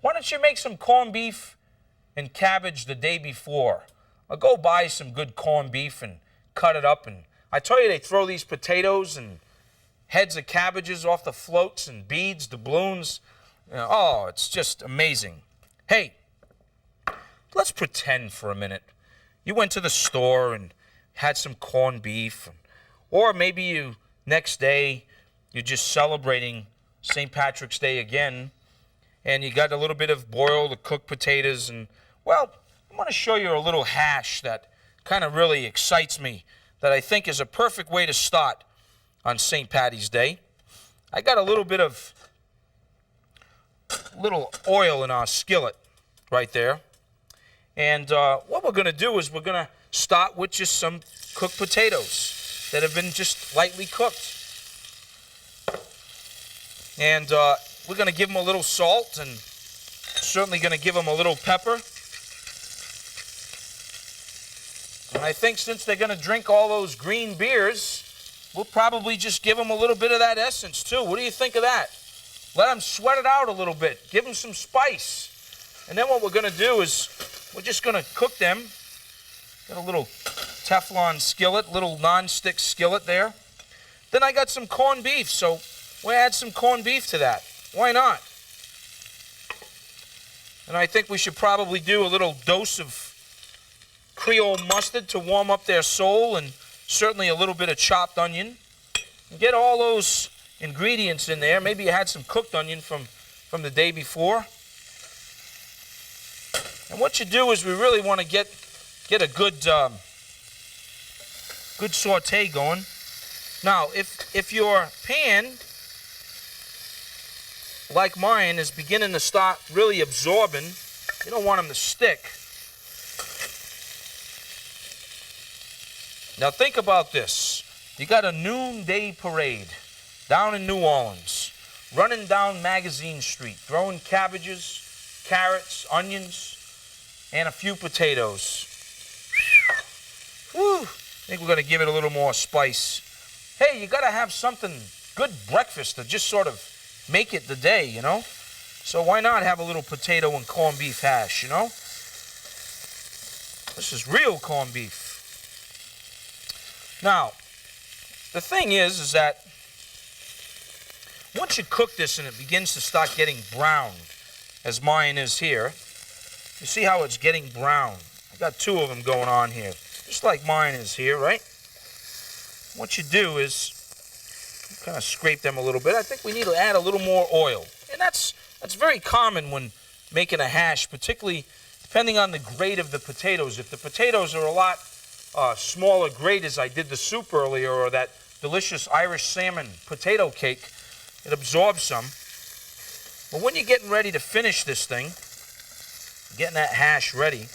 why don't you make some corned beef and cabbage the day before? I'll go buy some good corned beef and cut it up. And I tell you, they throw these potatoes and heads of cabbages off the floats and beads, doubloons. Oh, it's just amazing. Hey, let's pretend for a minute you went to the store and had some corned beef, or maybe you next day you're just celebrating St. Patrick's Day again, and you got a little bit of boiled or cooked potatoes, and well, I'm going to show you a little hash that kind of really excites me, that I think is a perfect way to start on St. Patty's Day. I got a little bit of oil in our skillet right there. And what we're going to do is we're going to start with just some cooked potatoes that have been just lightly cooked. And we're going to give them a little salt, and certainly going to give them a little pepper. And I think since they're going to drink all those green beers, we'll probably just give them a little bit of that essence too. What do you think of that? Let them sweat it out a little bit. Give them some spice. And then what we're going to do is we're just going to cook them. Got a little Teflon skillet, little non-stick skillet there. Then I got some corned beef, so we'll add some corned beef to that. Why not? And I think we should probably do a little dose of Creole mustard to warm up their soul, and certainly a little bit of chopped onion. And get all those ingredients in there. Maybe you had some cooked onion from the day before. And what you do is we really want to get a good saute going. Now, if your pan, like mine, is beginning to start really absorbing, you don't want them to stick. Now think about this. You got a noonday parade down in New Orleans, running down Magazine Street, throwing cabbages, carrots, onions, and a few potatoes. Whew. I think we're going to give it a little more spice. Hey, you got to have something, good breakfast to just sort of make it the day, you know? So why not have a little potato and corned beef hash, you know? This is real corned beef. Now, the thing is that once you cook this and it begins to start getting brown, as mine is here, you see how it's getting brown. I got two of them going on here, just like mine is here, right? What you do is you kind of scrape them a little bit. I think we need to add a little more oil. And that's very common when making a hash, particularly depending on the grade of the potatoes. If the potatoes are a lot smaller grade, as I did the soup earlier, or that delicious Irish salmon potato cake, it absorbs some. But when you're getting ready to finish this thing, getting that hash ready,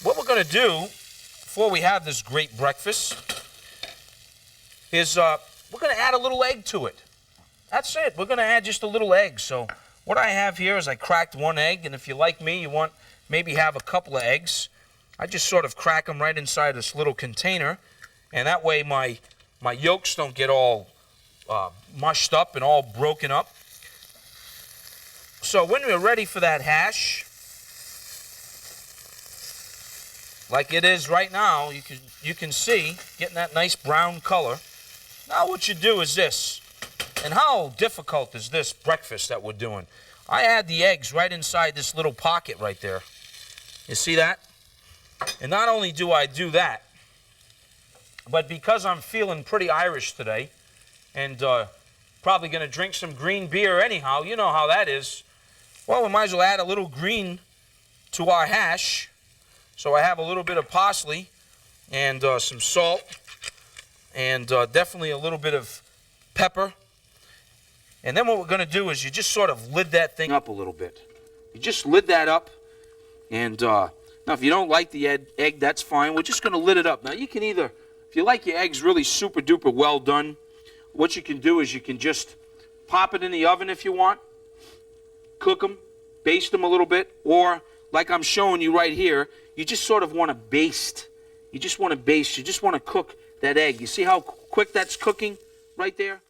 what we're going to do before we have this great breakfast is we're going to add a little egg to it. That's it. We're going to add just a little egg. So what I have here is I cracked one egg, and if you like me, you want maybe have a couple of eggs. I just sort of crack them right inside this little container, and that way my yolks don't get all mushed up and all broken up. So when we're ready for that hash, like it is right now, you can see getting that nice brown color. Now what you do is this, and how difficult is this breakfast that we're doing? I add the eggs right inside this little pocket right there. You see that? And not only do I do that, but because I'm feeling pretty Irish today, and probably going to drink some green beer anyhow, you know how that is, well, we might as well add a little green to our hash. So I have a little bit of parsley and some salt, and definitely a little bit of pepper. And then what we're going to do is you just sort of lid that thing up a little bit. You just lid that up, and now if you don't like the egg, that's fine. We're just going to lid it up. Now you can either, if you like your eggs really super duper well done, what you can do is you can just pop it in the oven if you want, cook them, baste them a little bit, or like I'm showing you right here, you just sort of want to baste. You just want to baste. You just want to cook that egg. You see how quick that's cooking right there?